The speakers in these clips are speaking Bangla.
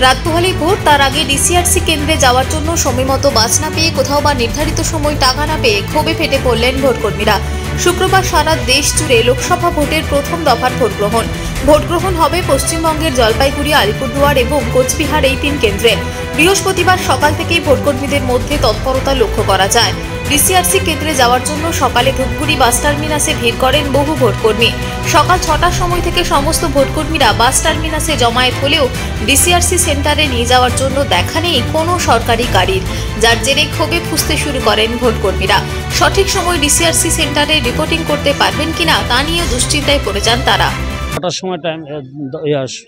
রাত পোহালেই ভোট, তার আগে ডিসিআরসি কেন্দ্রে যাওয়ার জন্য সময়মতো বাস না পেয়ে, কোথাও বা নির্ধারিত সময় টাকা না পেয়ে ক্ষোভে ফেটে পড়লেন ভোটকর্মীরা। শুক্রবার সারা দেশ জুড়ে লোকসভা ভোটের প্রথম দফার ভোট গ্রহণ হবে পশ্চিমবঙ্গের জলপাইগুড়ি, আলিপুরদুয়ার এবং কোচবিহার এই 3 কেন্দ্রে। বৃহস্পতিবার সকাল থেকেই ভোটকর্মীদের মধ্যে তৎপরতা লক্ষ্য করা যায়। ডিসিআরসি কেন্দ্রে যাওয়ার জন্য সকালে ধূপগুড়ি বাস টার্মিনাসে ভিড় করেন বহু ভোটকর্মী। সকাল 6টার সময় থেকে সমস্ত ভোটকর্মীরা বাস টার্মিনাসে জমায়েত হলেও ডিসিআরসি সেন্টারে নিয়ে যাওয়ার জন্য দেখা নেই কোনো সরকারি গাড়ির, যার জেরে ক্ষোভে ফুঁসতে শুরু করেন ভোটকর্মীরা। সঠিক সময় ডিসিআরসি সেন্টারে রিপোর্টিং করতে পারবেন কিনা তা নিয়ে দুশ্চিন্তায় পড়ে যান তারা। 6টার সময় টাইম,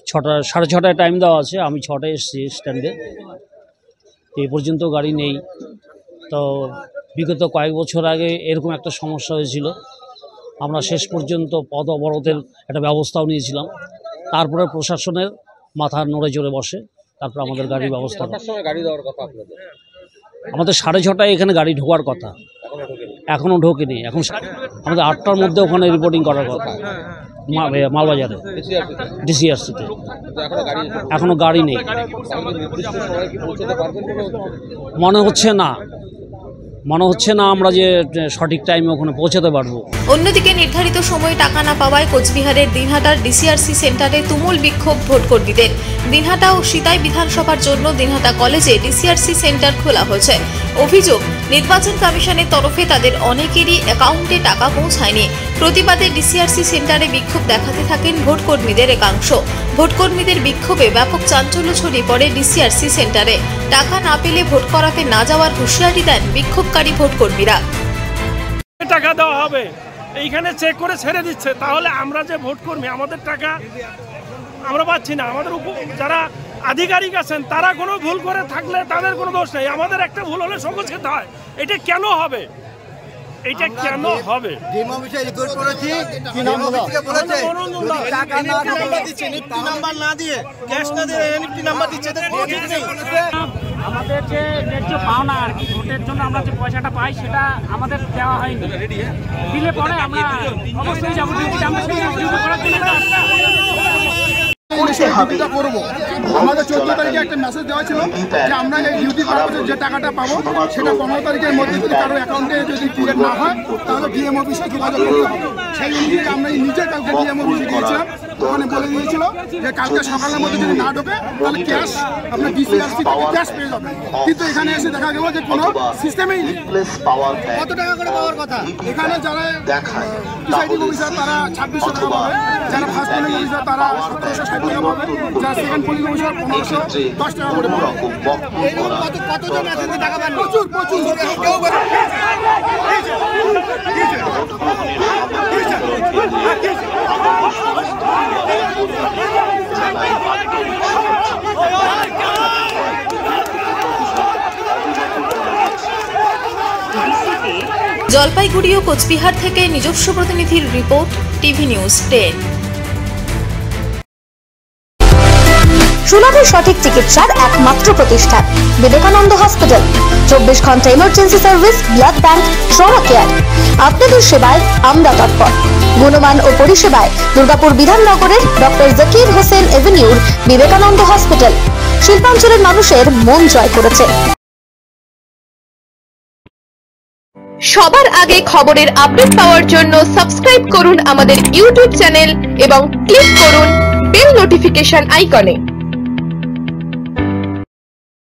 6:30 সাড়ে 6টায় টাইম দেওয়া আছে। আমি 6টায় এসেছি স্ট্যান্ডে, এই পর্যন্ত গাড়ি নেই। তো বিগত কয়েক বছর আগে এরকম একটা সমস্যা হয়েছিল, আমরা শেষ পর্যন্ত পথ অবরোধের একটা ব্যবস্থাও নিয়েছিলাম। তারপরে প্রশাসনের মাথা নড়ে চড়ে বসে, তারপর আমাদের গাড়ির ব্যবস্থা। গাড়ি দেওয়ার কথা আপনাদের? আমাদের 6:30টায় এখানে গাড়ি ঢোকার কথা, এখনও ঢোকেনি। এখন আমাদের 8টার মধ্যে ওখানে রিপোর্টিং করার কথা মালবাজারে ডিসিআরসিতে। এখনো গাড়ি নেই, মনে হচ্ছে না আমরা যে সঠিক টাইমে ওখানে পৌঁছাতে পারবো। অন্যদিকে নির্ধারিত সময়ে টাকা না পাওয়ায় কোচবিহারের দিনহাটার ডিসিআরসি সেন্টারে তুমুল বিক্ষোভ ভোটকর্মীদের। দিনহাটা ও সিতাই বিধানসভার জন্য দিনহাটা কলেজে ডিসিআরসি সেন্টার খোলা হয়েছে। অভিযোগ, নির্বাচন কমিশনের তরফে তাদের অনেকেরই অ্যাকাউন্টে টাকা পৌঁছায়নি। প্রতিবাদে ডিসিআরসি সেন্টারে বিক্ষোভ দেখাতে থাকেন ভোটকর্মীদের একাংশ। ভোটকর্মীদের বিক্ষোভে ব্যাপক চাঞ্চল্য ছড়িয়ে পড়ে ডিসিআরসি সেন্টারে। টাকা না পেলে ভোট করাতে না যাওয়ার হুঁশিয়ারি দেন বিক্ষোভকারী ভোটকর্মীরা। টাকা দেওয়া হবে, এইখানে চেক করে ছেড়ে দিচ্ছে, তাহলে আমরা যে ভোটকর্মী আমাদের টাকা আমরা পাচ্ছি না। আমাদের যারা আধিকারিক আছেন তারা কোনো ভুল করে থাকলে তাদের কোনো দোষ নেই, আমাদের একটা ভুল হলে সকল খেতে হয়। এটা কেন হবে? এটা কেন হবে? আমাদের যে ন্যায্য পাওনা আর কি, ভোটের জন্য আমরা যে পয়সাটা পাই সেটা আমাদের দেওয়া হয়নি। দিলে পরে আমরা অবশ্যই যাবো করবো। আমাদের 14 তারিখে একটা মেসেজ দেওয়া ছিল যে আমরা এই ডিউটি পারপাসে যে টাকাটা পাবো সেটা 15 তারিখের মধ্যে যদি কারো অ্যাকাউন্টে যদি ক্লিয়ার না হয় তাহলে ডিএম অফিসে যোগাযোগ করতে হবে। সেই অনুযায়ী আমরা নিজে কালকে ডিএম অফিসে গিয়েছিলাম, ওখানে বলে দিয়েছিল যে কালকে সকালের মধ্যে যদি না ঢোকে তাহলে ক্যাশ আপনার ডিসিআরসি থেকে ক্যাশ পেয়ে যাবে। কিন্তু এখানে এসে দেখা গেল যে কোনো সিস্টেমেই নেই। কত টাকা করে পাওয়ার কথা? এখানে যারা প্রিসাইডিং অফিসার তারা 2600 টাকা পাবে, যারা ফার্স্ট পোলিং অফিসার তারা 1760 টাকা পাবে, যারা সেকেন্ড পোলিং অফিসার 1510 টাকা করে পাবে। কতজন আছে টাকা পান? প্রচুর জলপাইগুড়ি ও কোচবিহার থেকে নিজস্ব প্রতিনিধির রিপোর্ট, টিভি নিউজ 10। সুলভ সঠিক চিকিৎসার একমাত্র প্রতিষ্ঠান বিবেকানন্দ হসপিটাল। 24 ঘন্টা emergency service, blood bank, trauma care. আপনাদের সেবায় আমরা তৎপর। গুণমান ও পরিষেবায় দুর্গাপুর বিধাননগরের ডক্টর জাকির হোসেন এভিনিউর বিবেকানন্দ হসপিটাল শিল্পাঞ্চলের মানুষের মন জয় করেছে। সবার আগে খবরের আপডেট পাওয়ার জন্য সাবস্ক্রাইব করুন আমাদের ইউটিউব চ্যানেল এবং ক্লিক করুন বেল নোটিফিকেশন আইকনে।